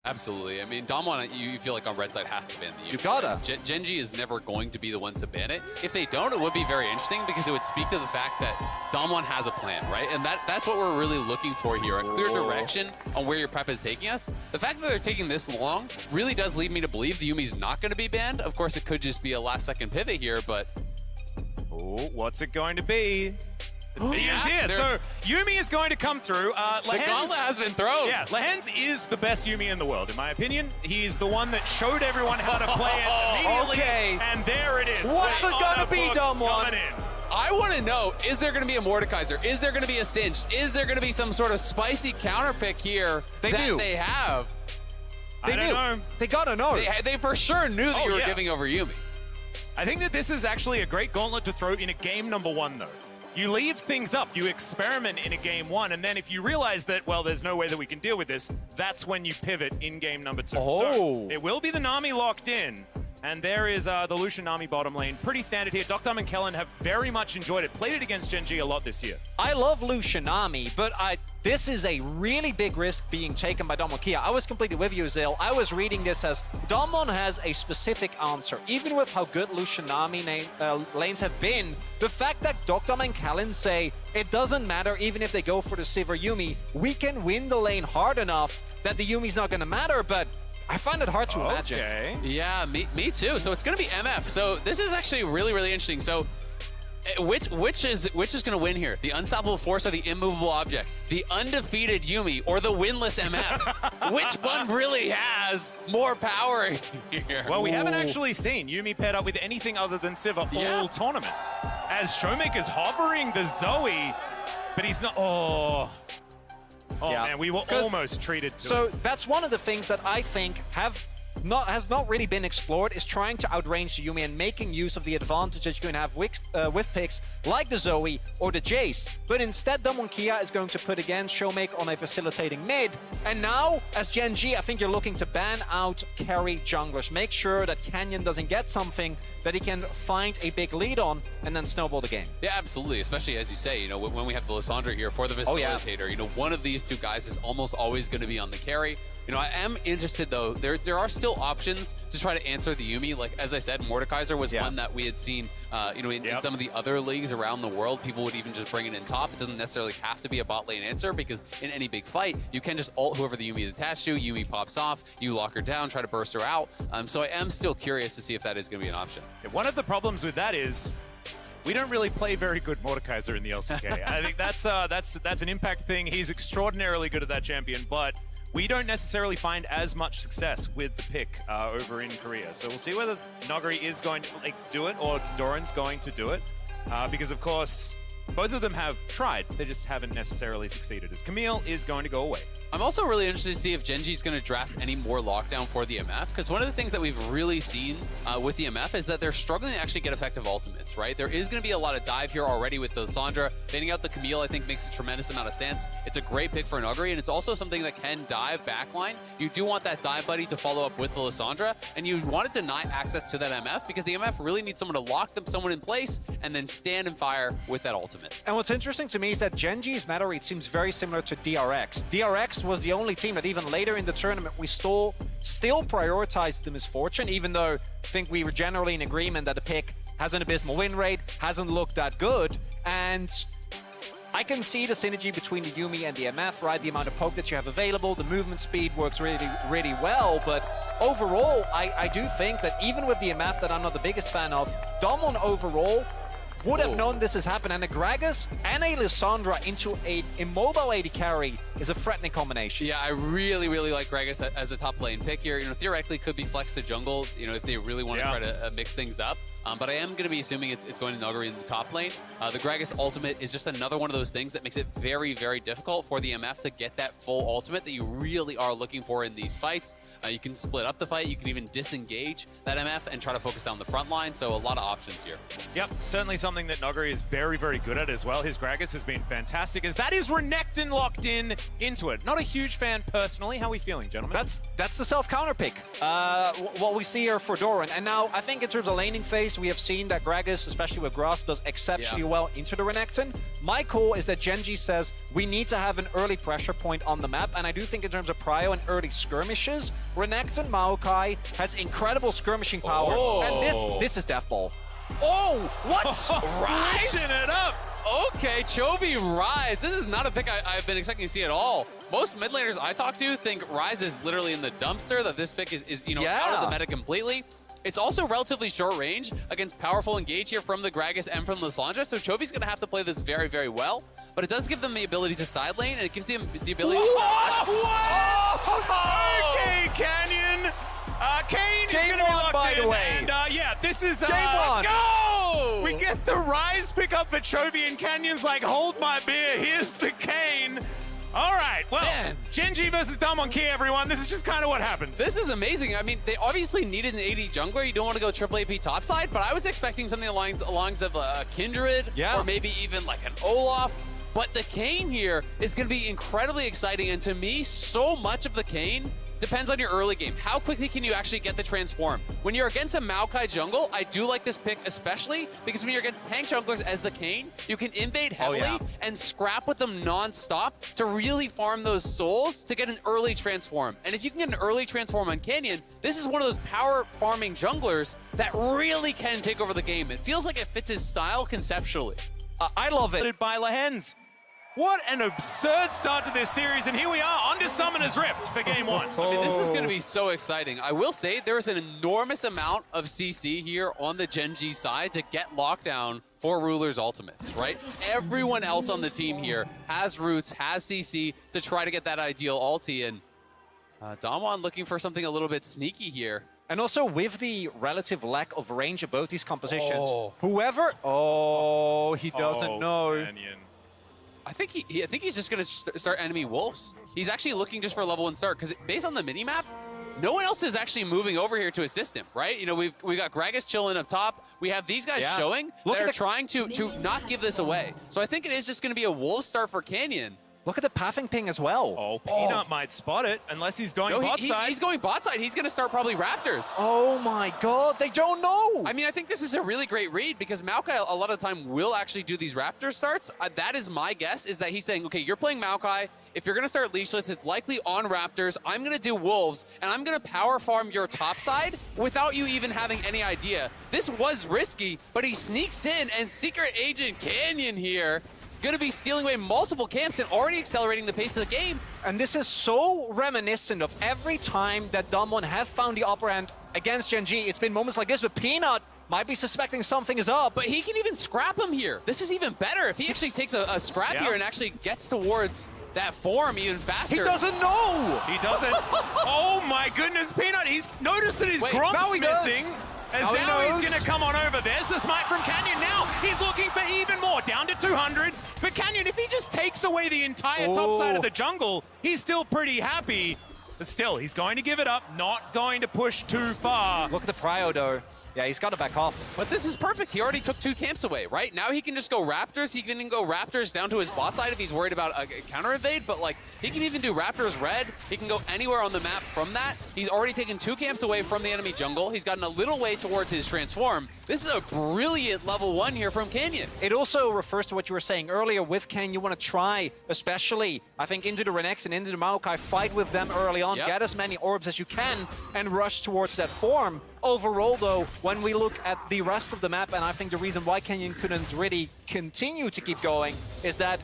Absolutely. I mean, Damwon, you feel like on red side has to ban the Yuumi. You gotta. Right? Genji is never going to be the ones to ban it. If they don't, it would be very interesting because it would speak to the fact that Damwon has a plan, right? And that's what we're really looking for here, a clear direction on where your prep is taking us. The fact that they're taking this long really does lead me to believe the Yuumi's not going to be banned. Of course, it could just be a last-second pivot here, but... Oh, what's it going to be? He is here, they're- so Yuumi is going to come through. The gauntlet has been thrown. Yeah, Lehens is the best Yuumi in the world, in my opinion. He's the one that showed everyone how to play it immediately, Okay. and there it is. What's it gonna be, Damwon? Coming in. I want to know, is there going to be a Mordekaiser? Is there going to be a Cinch? Is there going to be some sort of spicy counter pick here They that knew. they have? I don't know. They gotta know. They for sure knew that Oh, you were yeah. giving over Yuumi. I think that this is actually a great gauntlet to throw in a game number one, though. You leave things up, you experiment in a game one, and then if you realize that, well, there's no way that we can deal with this, that's when you pivot in game number two. Oh. So it will be the Nami locked in, and there is the Lucian Nami bottom lane. Pretty standard here. Dr. and Kellen have very much enjoyed it. Played it against Gen G a lot this year. I love Lucianami, but this is a really big risk being taken by Damwon Kia. I was completely with you, Zil. I was reading this as Damwon has a specific answer. Even with how good Lucianami lanes have been, the fact that Dr. and Kellen say it doesn't matter even if they go for the Sivir Yuumi, we can win the lane hard enough that the Yuumi's not going to matter, but I find it hard to imagine. Okay. Yeah, me too. So it's going to be MF. So this is actually really, really interesting. So which is going to win here? The unstoppable force or the immovable object? The undefeated Yuumi or the winless MF? Which one really has more power here? Well, we haven't actually seen Yuumi paired up with anything other than Sivir all tournament. As Showmaker's hovering the Zoe, but he's not... Oh, Yeah. man, we were 'Cause- almost treated to So it. that's one of the things that I think has not really been explored, is trying to outrange the Yuumi and making use of the advantage that you can have with picks like the Zoe or the Jace. But instead, Damwon Kia is going to put again Showmaker on a facilitating mid. And now, as Gen G, I think you're looking to ban out carry junglers. Make sure that Canyon doesn't get something that he can find a big lead on and then snowball the game. Yeah, absolutely. Especially as you say, when we have the Lissandra here for the facilitator, one of these two guys is almost always going to be on the carry. I am interested though. There are still options to try to answer the Yuumi. Like as I said, Mordekaiser was one that we had seen. In some of the other leagues around the world, people would even just bring it in top. It doesn't necessarily have to be a bot lane answer because in any big fight, you can just ult whoever the Yuumi is attached to. Yuumi pops off, you lock her down, try to burst her out. So I am still curious to see if that is going to be an option. One of the problems with that is we don't really play very good Mordekaiser in the LCK. I think that's an impact thing. He's extraordinarily good at that champion, but we don't necessarily find as much success with the pick over in Korea. So we'll see whether Nogari is going to do it or Doran's going to do it. Because, of course, both of them have tried. They just haven't necessarily succeeded, as Camille is going to go away. I'm also really interested to see if Gen G's going to draft any more lockdown for the MF, because one of the things that we've really seen with the MF is that they're struggling to actually get effective ultimates, right? There is going to be a lot of dive here already with the Lissandra. Banning out the Camille, I think, makes a tremendous amount of sense. It's a great pick for Nogari, and it's also something that can dive backline. You do want that dive buddy to follow up with the Lissandra, and you want to deny access to that MF, because the MF really needs someone to lock someone in place and then stand and fire with that ultimate. And what's interesting to me is that Gen G's meta read seems very similar to DRX. DRX was the only team that even later in the tournament we still prioritized the Misfortune, even though I think we were generally in agreement that the pick has an abysmal win rate, hasn't looked that good, and I can see the synergy between the Yuumi and the MF, right? The amount of poke that you have available, the movement speed works really, really well, but overall, I do think that even with the MF that I'm not the biggest fan of, Damwon overall would have known this has happened, and a Gragas and a Lissandra into a immobile AD carry is a threatening combination. Yeah, I really, really like Gragas as a top lane pick here. Theoretically could be flex to jungle, if they really want to try to mix things up. But I am going to be assuming it's going to Nogari in the top lane. The Gragas ultimate is just another one of those things that makes it very, very difficult for the MF to get that full ultimate that you really are looking for in these fights. You can split up the fight. You can even disengage that MF and try to focus down the front line. So a lot of options here. Yep, certainly something something that Noguri is very, very good at as well. His Gragas has been fantastic, as that is Renekton locked in into it. Not a huge fan personally. How are we feeling, gentlemen? That's the self-counter pick. What we see here for Doran. And now, I think in terms of laning phase, we have seen that Gragas, especially with Grass, does exceptionally well into the Renekton. My call is that Genji says we need to have an early pressure point on the map, and I do think in terms of prio and early skirmishes, Renekton Maokai has incredible skirmishing power, and this is Death Ball. Oh, what? Switching it up. Okay, Chovy Rise. This is not a pick I've been expecting to see at all. Most mid laners I talk to think Rise is literally in the dumpster, that this pick is out of the meta completely. It's also relatively short range against powerful engage here from the Gragas and from the Lissandra, so Chovy's going to have to play this very, very well. But it does give them the ability to side lane, and it gives them the ability to... Oh! Okay, Canyon. Kane is going to be locked by in, the way. And yeah, this is... Game let's on. go! We get the Rise pick up for Chovy, and Canyon's like, hold my beer, here's the Kane. All right, well, Genji versus Damwon-Ki, everyone. This is just kind of what happens. This is amazing. I mean, they obviously needed an AD jungler. You don't want to go triple AP topside, but I was expecting something along of a Kindred or maybe even like an Olaf. But the Kayn here is going to be incredibly exciting, and to me, so much of the Kayn depends on your early game. How quickly can you actually get the transform? When you're against a Maokai jungle, I do like this pick especially because when you're against tank junglers as the Kayn, you can invade heavily and scrap with them non-stop to really farm those souls to get an early transform. And if you can get an early transform on Canyon, this is one of those power farming junglers that really can take over the game. It feels like it fits his style conceptually. I love it. By Lehens. What an absurd start to this series, and here we are on to Summoner's Rift for game one. I mean, this is going to be so exciting. I will say there is an enormous amount of CC here on the Genji side to get lockdown for Ruler's ultimates, right? Everyone else on the team here has roots, has CC to try to get that ideal ulti, and Damwon looking for something a little bit sneaky here. And also with the relative lack of range of both these compositions, whoever... he doesn't know. Canyon. I think he's just going to start enemy wolves. He's actually looking just for a level 1 start because based on the mini-map, no one else is actually moving over here to assist him, right? You know, we got Gragas chilling up top. We have these guys showing that are trying to not give this away. So I think it is just going to be a wolf start for Canyon. Look at the pathing ping as well. Oh, Peanut might spot it, unless he's going bot side. He's going bot side. He's going to start probably Raptors. Oh my god, they don't know! I mean, I think this is a really great read because Maokai a lot of the time will actually do these Raptor starts. That is my guess, is that he's saying, okay, you're playing Maokai. If you're going to start Leashless, it's likely on Raptors. I'm going to do Wolves, and I'm going to power farm your top side without you even having any idea. This was risky, but he sneaks in, and Secret Agent Canyon here going to be stealing away multiple camps and already accelerating the pace of the game. And this is so reminiscent of every time that Damwon have found the upper hand against Genji. It's been moments like this, but Peanut might be suspecting something is up. But he can even scrap him here. This is even better if he actually takes a scrap here and actually gets towards that form even faster. He doesn't know! He doesn't. Oh my goodness, Peanut, he's noticed that his Gronk's missing. As now he's going to come on over. There's the smite from Canyon. Now he's looking for even more. Down to 200. But Canyon, if he just takes away the entire top side of the jungle, he's still pretty happy. But still, he's going to give it up. Not going to push too far. Look at the prio, though. Yeah, he's got to back off. But this is perfect. He already took 2 camps away, right? Now he can just go Raptors. He can go Raptors down to his bot side if he's worried about a counter evade. But, like, he can even do Raptors red. He can go anywhere on the map from that. He's already taken 2 camps away from the enemy jungle. He's gotten a little way towards his transform. This is a brilliant level 1 here from Canyon. It also refers to what you were saying earlier. With Canyon, you want to try, especially, I think, into the Renekton and into the Maokai, fight with them early on, get as many orbs as you can, and rush towards that form. Overall, though, when we look at the rest of the map, and I think the reason why Canyon couldn't really continue to keep going is that,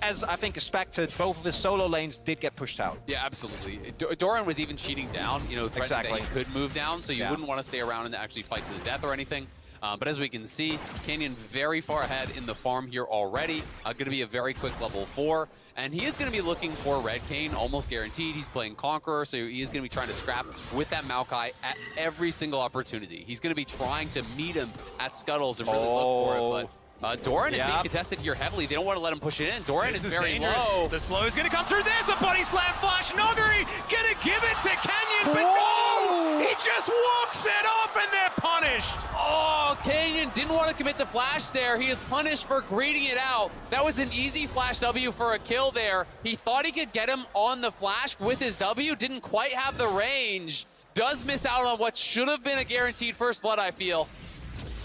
as I think expected, both of his solo lanes did get pushed out. Yeah, absolutely. Doran was even cheating down, you know, threatening that he could move down, so you wouldn't want to stay around and actually fight to the death or anything. But as we can see, Canyon very far ahead in the farm here already. Going to be a very quick level 4. And he is going to be looking for Red Kayn, almost guaranteed. He's playing Conqueror, so he is going to be trying to scrap with that Maokai at every single opportunity. He's going to be trying to meet him at Scuttles and really look for it. But Doran is being contested here heavily. They don't want to let him push it in. Doran is very low. The slow is going to come through. There's the body slam flash. Noguri going to give it to Canyon, but no! He just just walks it up and they're punished. Oh, Canyon didn't want to commit the flash there. He is punished for greeting it out. That was an easy flash W for a kill there. He thought he could get him on the flash with his W, didn't quite have the range. Does miss out on what should have been a guaranteed first blood, I feel.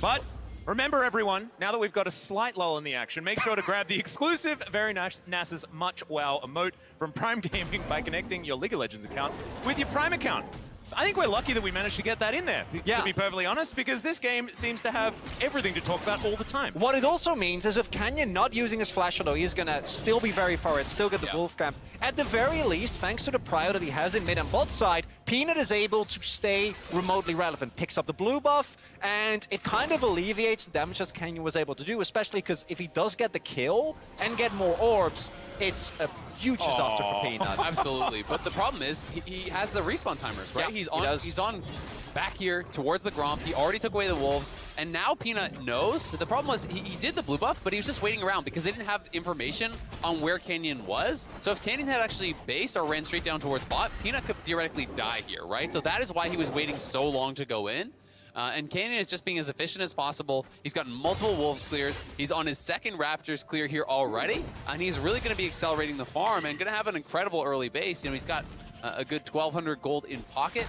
But remember, everyone, now that we've got a slight lull in the action, make sure to grab the exclusive Very NASA's Much Wow emote from Prime Gaming by connecting your League of Legends account with your Prime account. I think we're lucky that we managed to get that in there, to be perfectly honest, because this game seems to have everything to talk about all the time. What it also means is if Canyon not using his flash, although he's going to still be very forward, still get the Wolf Camp, at the very least, thanks to the prio that he has in mid and bot side, Peanut is able to stay remotely relevant, picks up the blue buff, and it kind of alleviates the damage that Canyon was able to do, especially because if he does get the kill and get more orbs, it's a huge disaster for Peanut. Absolutely, but the problem is he has the respawn timers, right? Yeah, he's on back here towards the Gromp. He already took away the Wolves, and now Peanut knows. The problem was he did the blue buff, but he was just waiting around because they didn't have information on where Canyon was. So if Canyon had actually based or ran straight down towards bot, Peanut could theoretically die here, right? So that is why he was waiting so long to go in. And Canyon is just being as efficient as possible. He's gotten multiple Wolves clears. He's on his second Raptors clear here already. And he's really going to be accelerating the farm and going to have an incredible early base. You know, he's got a good 1,200 gold in pocket.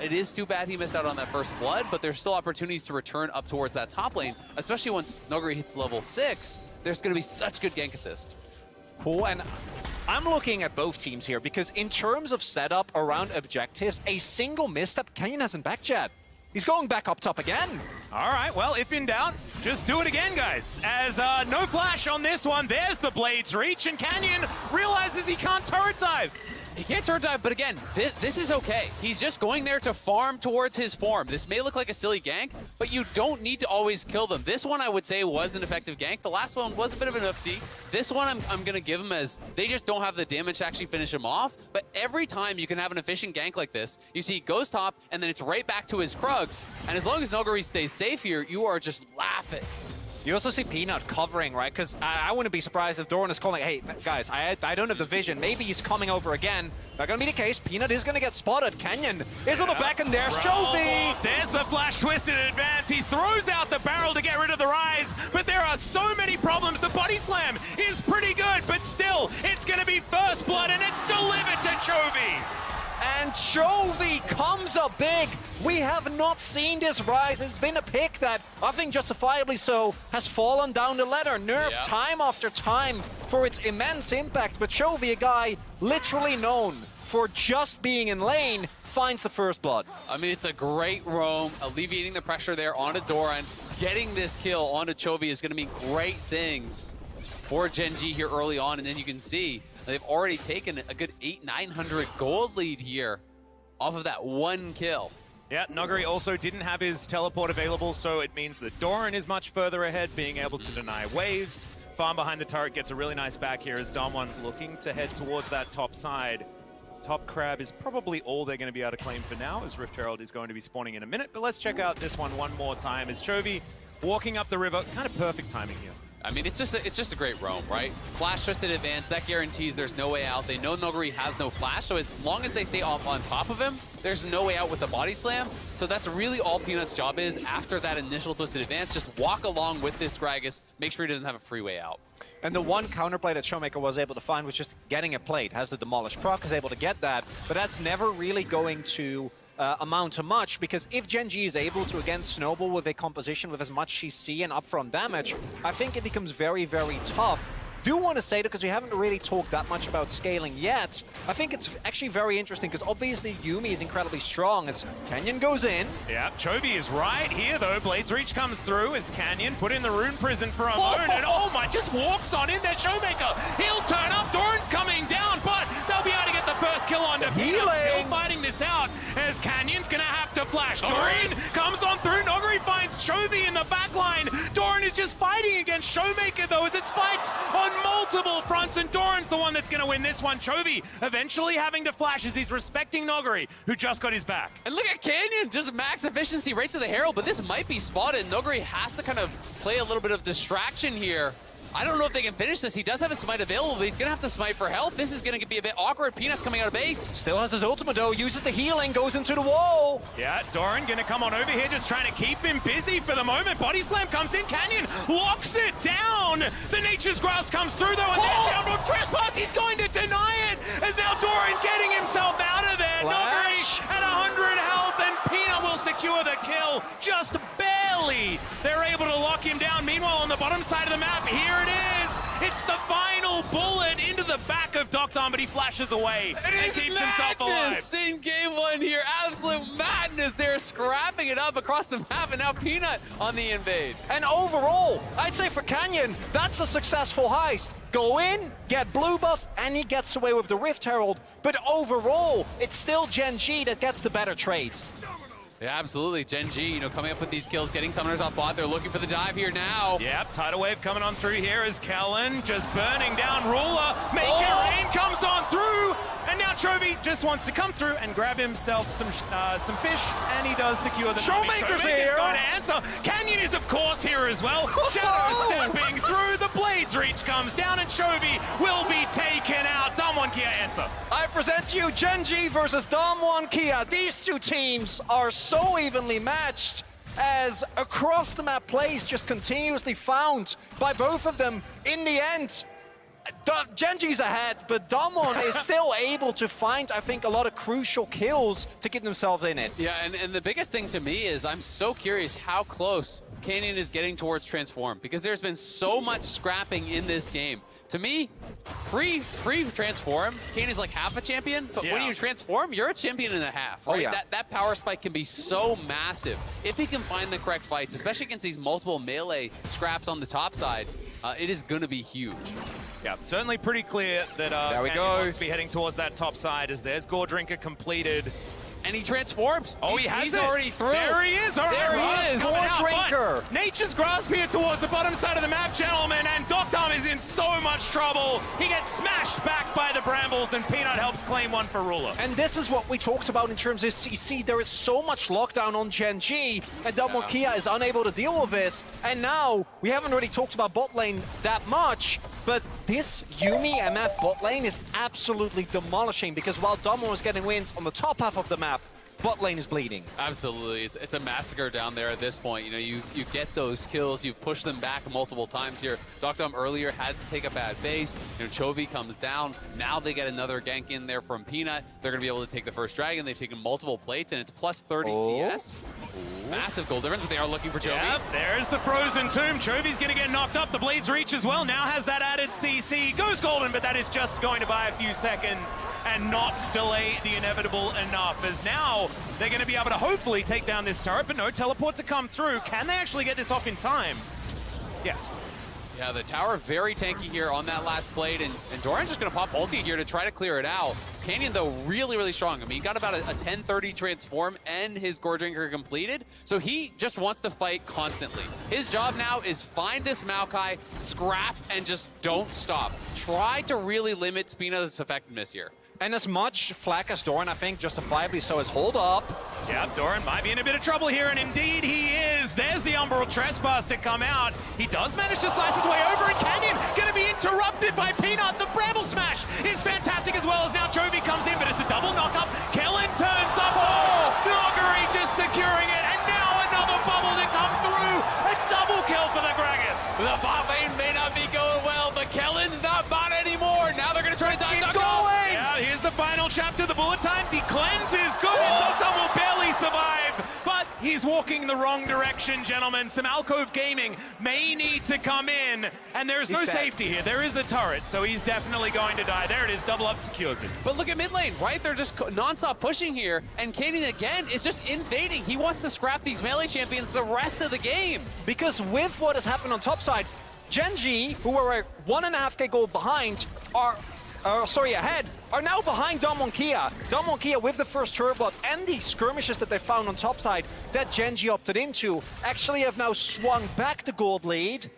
It is too bad he missed out on that first blood, but there's still opportunities to return up towards that top lane, especially once Noguri hits level 6. There's going to be such good gank assist. Cool, and I'm looking at both teams here because in terms of setup around objectives, a single misstep, Canyon hasn't backchat. He's going back up top again. All right, well, if in doubt, just do it again, guys. As no flash on this one, there's the Blade's reach, and Canyon realizes he can't turret dive. He can't turret dive, but again, this is okay. He's just going there to farm towards his form. This may look like a silly gank, but you don't need to always kill them. This one, I would say, was an effective gank. The last one was a bit of an oopsie. This one, I'm going to give him as they just don't have the damage to actually finish him off. But every time you can have an efficient gank like this, you see he goes top, and then it's right back to his Krugs. And as long as Noguri stays safe here, you are just laughing. You also see Peanut covering, right? Because I wouldn't be surprised if Doran is calling, hey, guys, I don't have the vision. Maybe he's coming over again. Not going to be the case. Peanut is going to get spotted. Canyon is on the back, and there's Chovy. There's the flash twist in advance. He throws out the barrel to get rid of the rise, but there are so many problems. The body slam is pretty good, but still, it's going to be first blood, and it's delivered to Chovy. And Chovy comes up big. We have not seen this rise. It's been a pick that, I think justifiably so, has fallen down the ladder. Nerfed time after time for its immense impact. But Chovy, a guy literally known for just being in lane, finds the first blood. I mean, it's a great roam, alleviating the pressure there onto Doran. Getting this kill onto Chovy is going to mean great things for Gen G here early on. And then you can see they've already taken a good 800-900 gold lead here off of that one kill. Yeah, Noguri also didn't have his teleport available, so it means that Doran is much further ahead, being able to deny waves. Farm behind the turret gets a really nice back here as Damwon looking to head towards that top side. Top crab is probably all they're going to be able to claim for now, as Rift Herald is going to be spawning in a minute. But let's check out this one more time as Chovy walking up the river. Kind of perfect timing here. I mean, it's just a great roam, right? Flash twist in advance, that guarantees there's no way out. They know Noguri has no flash, so as long as they stay off on top of him, there's no way out with the body slam. So that's really all Peanut's job is after that initial twisted advance. Just walk along with this Gragas, make sure he doesn't have a free way out. And the one counterplay that Showmaker was able to find was just getting a plate. Has the Demolish proc, is able to get that, but that's never really going to amount to much, because if Gen G is able to again snowball with a composition with as much CC and upfront damage, I think it becomes very, very tough. Do want to say that because we haven't really talked that much about scaling yet. I think it's actually very interesting because obviously Yuumi is incredibly strong as Canyon goes in. Yeah, Chovy is right here though. Blade's Reach comes through as Canyon put in the Rune Prison for a moment, and oh my, just walks on in there, Showmaker. He'll turn up, Doran's coming down, but they'll be able to get the first kill on the Peanut. Still fighting this out as Canyon's gonna have to flash. Doran comes on through, Noguri finds Chovy in the back line. Doran is just fighting against Showmaker though as it's fights on multiple fronts, and Doran's the one that's going to win this one. Chovy eventually having to flash as he's respecting Noguri, who just got his back. And look at Canyon, just max efficiency right to the Herald, but this might be spotted. Noguri has to kind of play a little bit of distraction here. I don't know if they can finish this. He does have a smite available, but he's going to have to smite for health. This is going to be a bit awkward. Peanut's coming out of base. Still has his ultimate though, uses the healing, goes into the wall. Yeah, Doran gonna come on over here, just trying to keep him busy for the moment. Body slam comes in, Canyon locks it down. The Nature's Grasp comes through though, and there's the Umbral Trespass. He's going to deny it, as now Doran getting himself out of there. Flash. Noguri at 100 health, and Peanut will secure the kill, just barely. They're able to lock him down. Meanwhile, on the bottom side of the map, here it is. It's the final bullet into the back of Docton, but he flashes away and keeps himself alive. In game one here, absolute madness. They're scrapping it up across the map, and now Peanut on the invade. And overall, I'd say for Canyon, that's a successful heist. Go in, get blue buff, and he gets away with the Rift Herald. But overall, it's still Gen G that gets the better trades. Yeah, absolutely. Gen G, coming up with these kills, getting summoners off bot. They're looking for the dive here now. Yep, tidal wave coming on through here as Kellen just burning down Ruler. Make it rain comes on through, and now Chovy just wants to come through and grab himself some fish, and he does secure the Showmaker's here. Is going to answer. Canyon is of course here as well. Shadow stepping through. The Blades Reach comes down, and Chovy will be taken out. Damwon Kia answer. I present to you Gen G versus Damwon Kia. These two teams are so evenly matched, as across the map plays just continuously found by both of them. In the end, Gen G's ahead, but Damwon is still able to find, I think, a lot of crucial kills to get themselves in it. Yeah, and the biggest thing to me is I'm so curious how close Canyon is getting towards Transform, because there's been so much scrapping in this game. To me, pre-transform, Kane is like half a champion, but when you transform, you're a champion and a half, right? Oh, yeah. That power spike can be so massive. If he can find the correct fights, especially against these multiple melee scraps on the top side, it is going to be huge. Yeah, certainly pretty clear that there we Canyon go. wants to be heading towards that top side, as there's Gore Drinker completed. And he transforms. Oh, He's already through. There he is. All right, There he is. coming Gore out, Drinker. but Nature's Grasp here towards the bottom side of the map, gentlemen, and Docton is in so much trouble. He gets smashed back by the Brambles, and Peanut helps claim one for Ruler. And this is what we talked about in terms of CC. There is so much lockdown on Gen G, and Damwon Kia is unable to deal with this. And now, we haven't really talked about bot lane that much, but this Yuumi MF bot lane is absolutely demolishing, because while Damwon is getting wins on the top half of the map, bot lane is bleeding. Absolutely. It's a massacre down there at this point. You get those kills, you push them back multiple times here. Doctom earlier had to take a bad base. Chovy comes down. Now they get another gank in there from Peanut. They're going to be able to take the first dragon. They've taken multiple plates, and it's plus 30 CS. Massive goal difference, but they are looking for Chovy. Yep, there's the Frozen Tomb. Chovy's going to get knocked up. The Blades Reach as well now has that added CC. Goes golden, but that is just going to buy a few seconds and not delay the inevitable enough, as now they're going to be able to hopefully take down this turret, but no teleport to come through. Can they actually get this off in time? Yes. Yeah, the tower very tanky here on that last plate, and Doran's just going to pop ulti here to try to clear it out. Canyon, though, really, really strong. I mean, he got about a 10-30 transform and his Gore Drinker completed, so he just wants to fight constantly. His job now is find this Maokai, scrap, and just don't stop. Try to really limit Peanut's effectiveness here. And as much flack as Doran, I think, justifiably so, is hold up. Yeah, Doran might be in a bit of trouble here, and indeed he is. There's the Umbral Trespass to come out. He does manage to slice his way over, and Canyon gonna be interrupted by Peanut. The Bramble Smash is fantastic, as well as now Chovy comes in, but it's a double knock-up. Kellen turns up. Oh, Noguri just securing it, and now another bubble to come through. A double kill for the Gragas. The bot lane may not be going well, but Kellen's not bot anymore. Now they're going to try to dive. Yeah, here's the final chapter. The bullet time. The cleanse is good. Docton will barely survive, but he's walking the wrong direction, gentlemen. Some Alcove Gaming may need to come in, and there's no safety here. There is a turret, so he's definitely going to die. There it is. Double up secures it. But look at mid lane, right? They're just non-stop pushing here, and Canyon again is just invading. He wants to scrap these melee champions the rest of the game. Because with what has happened on top side, Gen G, who were 1.5k gold behind, ahead, are now behind Damwon Kia. Damwon Kia, with the first turret block and the skirmishes that they found on top side that Gen G opted into, actually have now swung back the gold lead.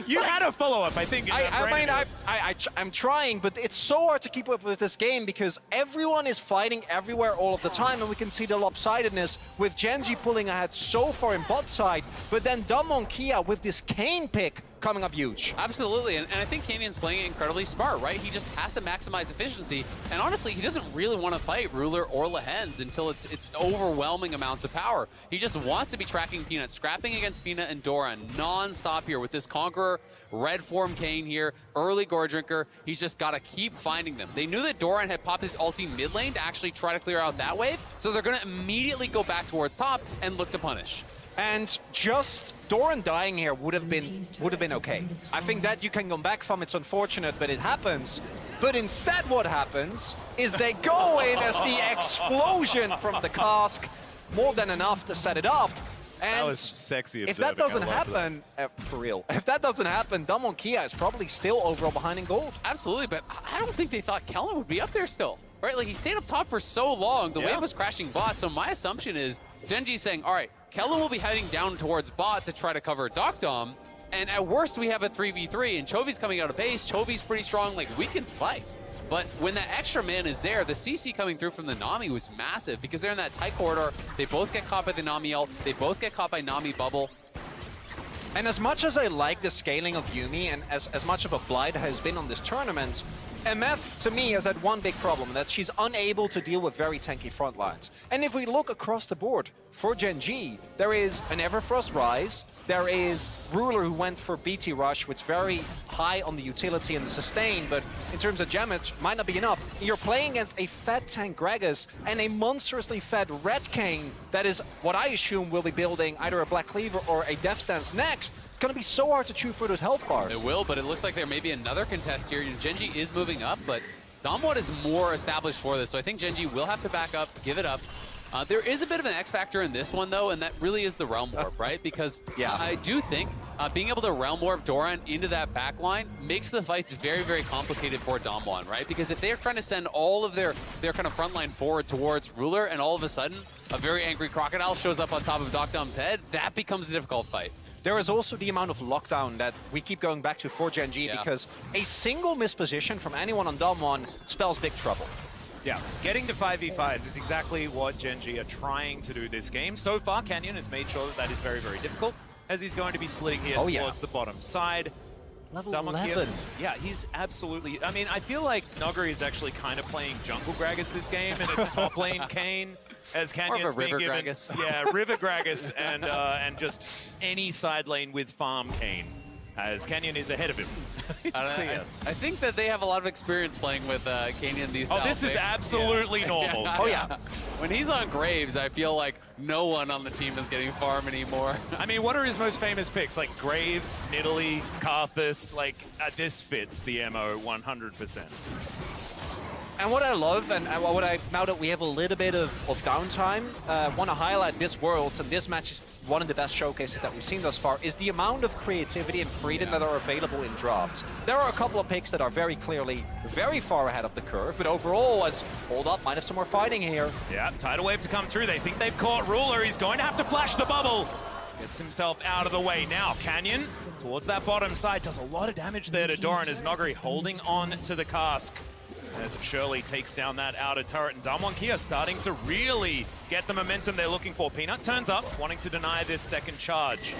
You had a follow-up, I think. I'm trying, but it's so hard to keep up with this game because everyone is fighting everywhere all of the time, and we can see the lopsidedness with Genji pulling ahead so far in bot side, but then Damwon Kia with this Kane pick coming up huge. Absolutely, and I think Kanyan's playing it incredibly smart, right? He just has to maximize efficiency, and honestly, he doesn't really want to fight Ruler or Lehens until it's overwhelming amounts of power. He just wants to be tracking Peanut, scrapping against Peanut and Doran non-stop here with this Conqueror, red form Kane here, early Gore Drinker. He's just got to keep finding them. They knew that Doran had popped his ulti mid lane to actually try to clear out that wave, so they're going to immediately go back towards top and look to punish. And just Doran dying here would have been okay. I think that you can come back from. It's unfortunate, but it happens. But instead what happens is they go in as the explosion from the cask, more than enough to set it up. And that was sexy. If that doesn't happen, for real, if that doesn't happen, Damwon Kia is probably still overall behind in gold. Absolutely, but I don't think they thought Kellen would be up there still. Right, like he stayed up top for so long, the wave was crashing bot, so my assumption is Genji's saying, all right, Kellen will be heading down towards bot to try to cover Dokdom, and at worst we have a 3v3, and Chovy's coming out of base, Chovy's pretty strong, like we can fight. But when that extra man is there, the CC coming through from the Nami was massive because they're in that tight corridor, they both get caught by the Nami ult, they both get caught by Nami bubble. And as much as I like the scaling of Yuumi, and as much of a blight has been on this tournament, MF, to me, has had one big problem, that she's unable to deal with very tanky front lines. And if we look across the board, for Genji, there is an Everfrost Rise, there is Ruler who went for BT Rush, which is very high on the utility and the sustain, but in terms of damage, might not be enough. You're playing against a fat tank Gragas and a monstrously fed Red Kane that is what I assume will be building either a Black Cleaver or a Death Stance next. It's going to be so hard to chew through those health bars. It will, but it looks like there may be another contest here. Genji is moving up, but Damwon is more established for this, so I think Genji will have to back up, give it up. There is a bit of an X factor in this one, though, and that really is the Realm Warp, right? Because I do think being able to Realm Warp Doran into that back line makes the fights very, very complicated for Damwon, right? Because if they're trying to send all of their kind of front line forward towards Ruler, and all of a sudden a very angry Crocodile shows up on top of Dokdom's head, that becomes a difficult fight. There is also the amount of lockdown that we keep going back to for Genji because a single misposition from anyone on Damwon spells big trouble. Yeah, getting to 5v5s is exactly what Genji are trying to do this game. So far, Canyon has made sure that is very, very difficult, as he's going to be splitting here towards the bottom side. Level 11. Yeah, he's absolutely... I mean, I feel like Nuguri is actually kind of playing jungle Gragas this game, and it's top lane Kane, as Canyon's being given... Gragas. Yeah, River Gragas, and just any side lane with farm Kane, as Canyon is ahead of him. I think that they have a lot of experience playing with Canyon these days. Oh, this is absolutely normal. When he's on Graves, I feel like no one on the team is getting farm anymore. I mean, what are his most famous picks? Like Graves, Nidalee, Karthus, like this fits the MO 100%. And what I love, and what now that we have a little bit of downtime, want to highlight this Worlds, and this match is one of the best showcases that we've seen thus far, is the amount of creativity and freedom that are available in drafts. There are a couple of picks that are very clearly very far ahead of the curve, but overall, as Hold Up might have some more fighting here. Yeah, tidal wave to come through. They think they've caught Ruler. He's going to have to flash the bubble. Gets himself out of the way. Now, Canyon, towards that bottom side, does a lot of damage there to Doran as Nuguri holding on to the cask. As Shirley takes down that outer turret, and Damwon Kia starting to really get the momentum they're looking for. Peanut turns up, wanting to deny this second charge.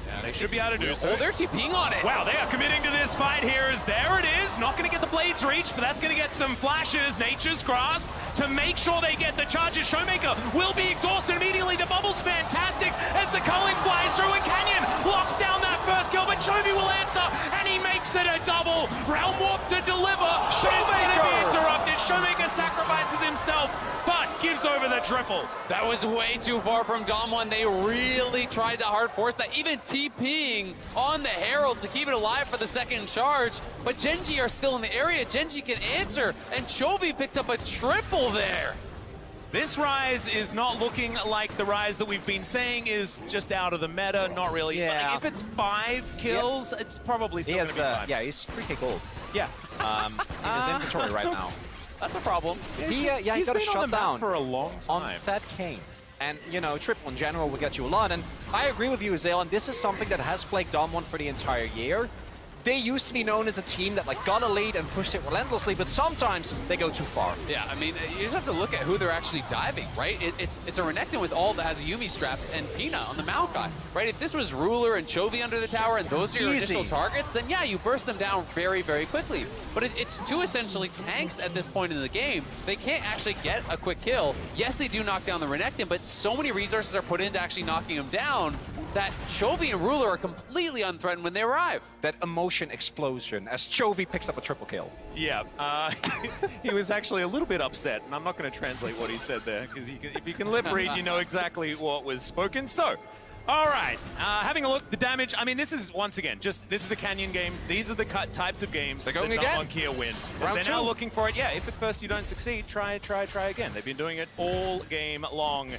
Yeah, they should be able to do so. Oh, they're TPing on it. Wow, they are committing to this fight here. As there it is. Not going to get the blades reach, but that's going to get some flashes. Nature's Grasp to make sure they get the charges. Showmaker will be exhausted immediately. The bubble's fantastic as the culling flies through, and Canyon locks down that first kill, but Chovy will answer, and he makes it a double. Realm Warp to deliver. Showmaker going to be interrupted. Showmaker sacrifices himself, but gives over the triple. That was way too far from Damwon. They really tried to hard force that, even TPing on the Herald to keep it alive for the second charge. But Genji are still in the area. Genji can answer, and Chovy picked up a triple there. This Rise is not looking like the Rise that we've been saying is just out of the meta. Not really. Yeah. Like, if it's 5 kills, it's probably still going to be 5. Yeah, he's 3k gold. Yeah. In his inventory right now. That's a problem. He's got a been on the map shutdown for a long time. on Fat Kane. And, you know, triple in general will get you a lot. And I agree with you, Azale, and this is something that has plagued Damwon for the entire year. They used to be known as a team that like got a lead and pushed it relentlessly, but sometimes they go too far. Yeah, I mean, you just have to look at who they're actually diving, right? It's a Renekton with ult that has a Yuumi strap and Peanut on the Maokai, right? If this was Ruler and Chovy under the tower and those are your initial targets, then yeah, you burst them down very, very quickly. But it's two essentially tanks at this point in the game. They can't actually get a quick kill. Yes, they do knock down the Renekton, but so many resources are put into actually knocking him down that Chovy and Ruler are completely unthreatened when they arrive. That emotion explosion as Chovy picks up a triple kill. Yeah, he was actually a little bit upset, and I'm not going to translate what he said there, because if you can lip read, you know exactly what was spoken. So, all right, having a look, the damage, I mean, this is, once again, this is a Canyon game. These are the types of games that Damwon Kia win. They're now looking for it. Yeah, if at first you don't succeed, try again. They've been doing it all game long.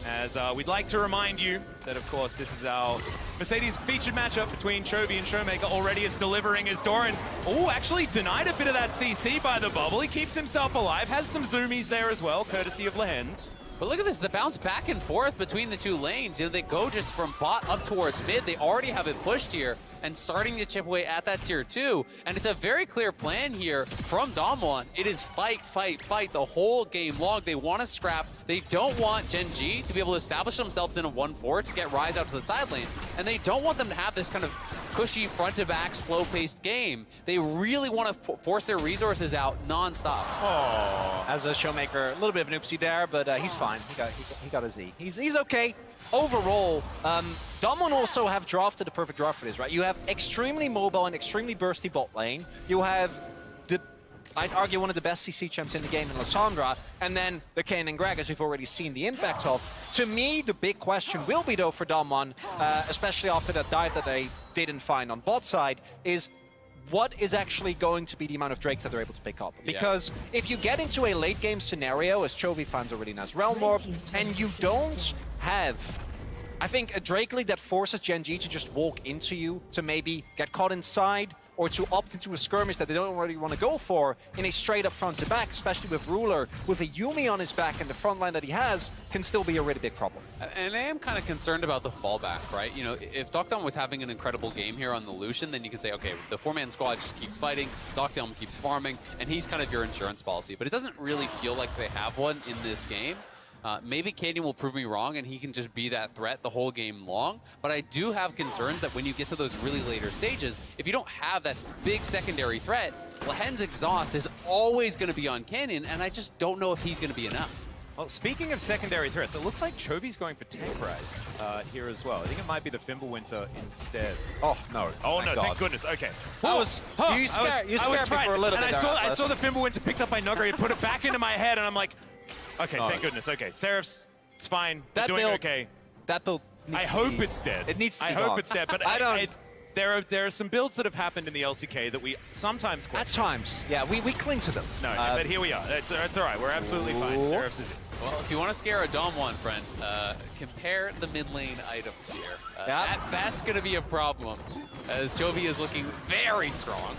As we'd like to remind you that, of course, this is our Mercedes featured matchup between Chovy and Showmaker. Already it's delivering as Doran. Oh, actually denied a bit of that CC by the bubble. He keeps himself alive, has some zoomies there as well, courtesy of Lehens. But look at this, the bounce back and forth between the two lanes. You know, they go just from bot up towards mid. They already have it pushed here and starting to chip away at that tier 2. And it's a very clear plan here from Damwon. It is fight, fight, fight the whole game long. They want to scrap. They don't want Gen G to be able to establish themselves in a 1-4 to get Ryze out to the side lane. And they don't want them to have this kind of cushy front-to-back, slow-paced game. They really want to force their resources out non-stop. Oh, as a Showmaker, a little bit of an oopsie there, but he's fine. He got a Z. He's okay. Overall, Damwon also have drafted the perfect draft for this, right? You have extremely mobile and extremely bursty bot lane. You have I'd argue one of the best CC champs in the game in Lissandra, and then the Kayn and Greg, as we've already seen the impact of. To me, the big question will be, though, for Damwon, especially after that dive that they didn't find on bot side, is what is actually going to be the amount of Drakes that they're able to pick up? Because if you get into a late game scenario, as Chovy finds a really nice Realm Orb, and you don't have, I think, a Drake League that forces Gen G to just walk into you, to maybe get caught inside, or to opt into a skirmish that they don't really want to go for in a straight-up front-to-back, especially with Ruler, with a Yuumi on his back and the front line that he has, can still be a really big problem. And I am kind of concerned about the fallback, right? You know, if Dokdom was having an incredible game here on the Lucian, then you can say, okay, the 4-man squad just keeps fighting, Dokdom keeps farming, and he's kind of your insurance policy. But it doesn't really feel like they have one in this game. Maybe Kaden will prove me wrong and he can just be that threat the whole game long, but I do have concerns that when you get to those really later stages, if you don't have that big secondary threat, Lehens' exhaust is always going to be on Canyon, and I just don't know if he's going to be enough. Well, speaking of secondary threats, it looks like Chovy's going for tank Ryze here as well. I think it might be the Fimbulwinter instead. Oh, no. Oh, no, thank goodness. Okay. You scared me for a little bit there, I saw the Fimbulwinter picked up by Nuggery and put it back into my head, and I'm like, okay, thank goodness. Okay, Seraph's, it's fine. They're doing okay. That build I hope it's dead. It needs to be I hope it's dead, but there are some builds that have happened in the LCK that we sometimes question. At times, yeah, we cling to them. No, but here we are. It's all right. We're absolutely fine. Seraph's is it. Well, if you want to scare a Damwon friend, compare the mid lane items here. That's going to be a problem, as Chovy is looking very strong.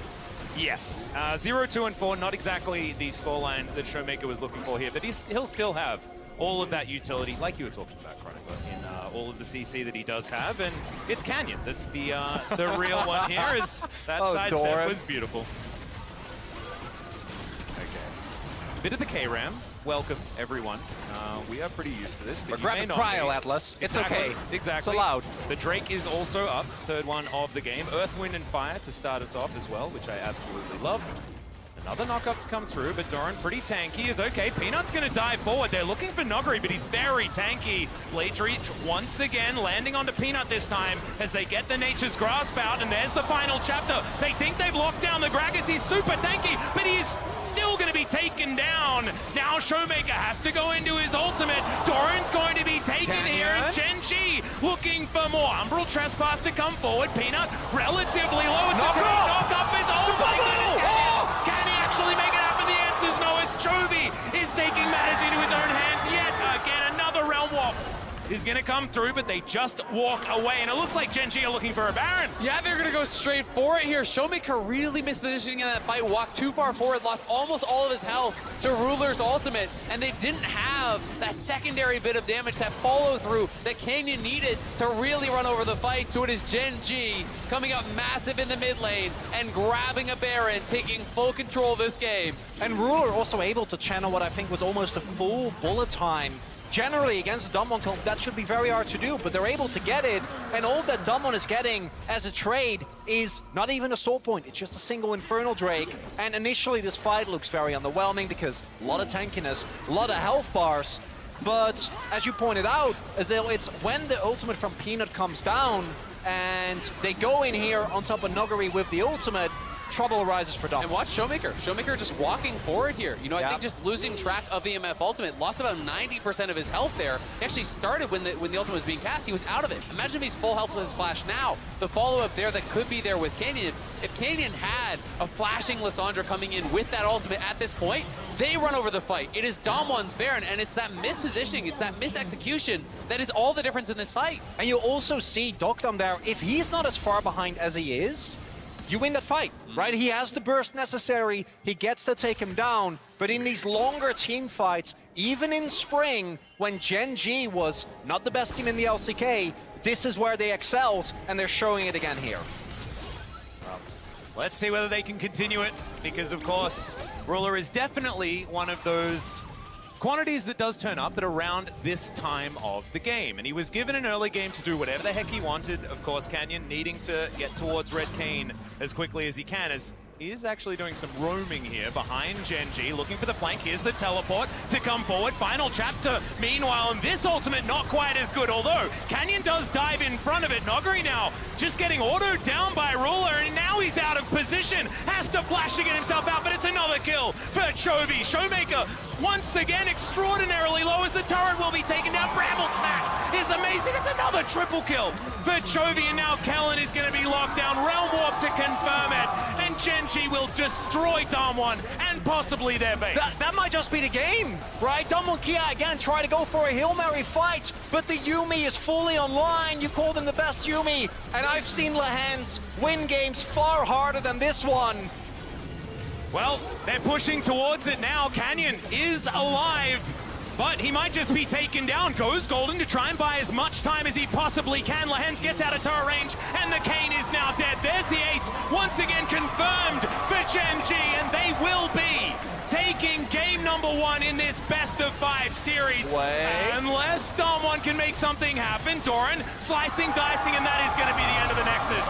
Yes. 0, 2, and 4, not exactly the scoreline that Showmaker was looking for here, but he'll still have all of that utility, like you were talking about, Chronicler, in all of the CC that he does have, and it's Canyon. That's the real one here. Is that sidestep was beautiful. Okay. Bit of the K-Ram. Welcome, everyone. We are pretty used to this. We're grabbing Cryo, Atlas. It's okay. Exactly. It's allowed. The Drake is also up, third one of the game. Earth, Wind, and Fire to start us off as well, which I absolutely love. Another knockup to come through, but Doran pretty tanky is okay. Peanut's going to dive forward. They're looking for Nuggery, but he's very tanky. Blade Reach once again landing onto Peanut this time as they get the Nature's Grasp out, and there's the final chapter. They think they've locked down the Gragas. He's super tanky, but he's still going to be taken down. Now Showmaker has to go into his ultimate. Doran's going to be taken here, and Gen G looking for more. Umbral Trespass to come forward. Peanut relatively low. Knock up is, oh my goodness. Can he actually make it happen? The answer's no, as Chovy is taking matters into his own hands yet again. Another Realm Walk. is going to come through, but they just walk away. And it looks like Gen G are looking for a Baron. Yeah, they're going to go straight for it here. Showmaker really mispositioning in that fight, walked too far forward, lost almost all of his health to Ruler's ultimate, and they didn't have that secondary bit of damage, that follow-through that Canyon needed to really run over the fight. So it is Gen G coming up massive in the mid lane and grabbing a Baron, taking full control of this game. And Ruler also able to channel what I think was almost a full bullet time. Generally, against the Damwon comp, that should be very hard to do, but they're able to get it, and all that Damwon is getting as a trade is not even a soul point, it's just a single Infernal Drake. And initially, this fight looks very underwhelming because a lot of tankiness, a lot of health bars, but as you pointed out, Azil, it's when the ultimate from Peanut comes down, and they go in here on top of Nuguri with the ultimate, trouble arises for Dom. And watch Showmaker. Showmaker just walking forward here. You know, I think just losing track of the MF ultimate, lost about 90% of his health there. He actually started when the ultimate was being cast. He was out of it. Imagine if he's full health with his flash now. The follow-up there that could be there with Canyon. If Canyon had a flashing Lissandra coming in with that ultimate at this point, they run over the fight. It is Damwon's Baron, and it's that mispositioning, it's that misexecution that is all the difference in this fight. And you also see Dokdom there. If he's not as far behind as he is, you win that fight, right? He has the burst necessary, he gets to take him down, but in these longer team fights, even in spring, when Gen G was not the best team in the LCK, this is where they excelled, and they're showing it again here. Let's see whether they can continue it, because of course, Ruler is definitely one of those quantities that does turn up at around this time of the game. And he was given an early game to do whatever the heck he wanted. Of course, Canyon needing to get towards Red Cane as quickly as he can, as he is actually doing some roaming here behind Gen G, looking for the flank. Here's the teleport to come forward. Final chapter, meanwhile, and this ultimate not quite as good, although Canyon does dive in front of it. Nuguri now just getting autoed down by Ruler, and now he's out of position. Has to flash to get himself out, but it's another kill for Chovy. Showmaker once again extraordinarily low as the turret will be taken down. Bramble Smash is amazing. It's another triple kill for Chovy, and now Kellen is going to be locked down. Realm Warp to confirm it, and Gen G will destroy Damwon and possibly their base. That might just be the game, right? Damwon Kia again try to go for a Hail Mary fight, but the Yuumi is fully online. You call them the best Yuumi, and I've seen Lehans win games far harder than this one. Well, they're pushing towards it now. Canyon is alive, but he might just be taken down. Goes Golden to try and buy as much time as he possibly can. Lehens gets out of turret range, and the Kane is now dead. There's the ace, once again confirmed for Gen G, and they will be taking game number 1 in this best-of-5 series. Unless someone can make something happen. Doran slicing, dicing, and that is going to be the end of the Nexus.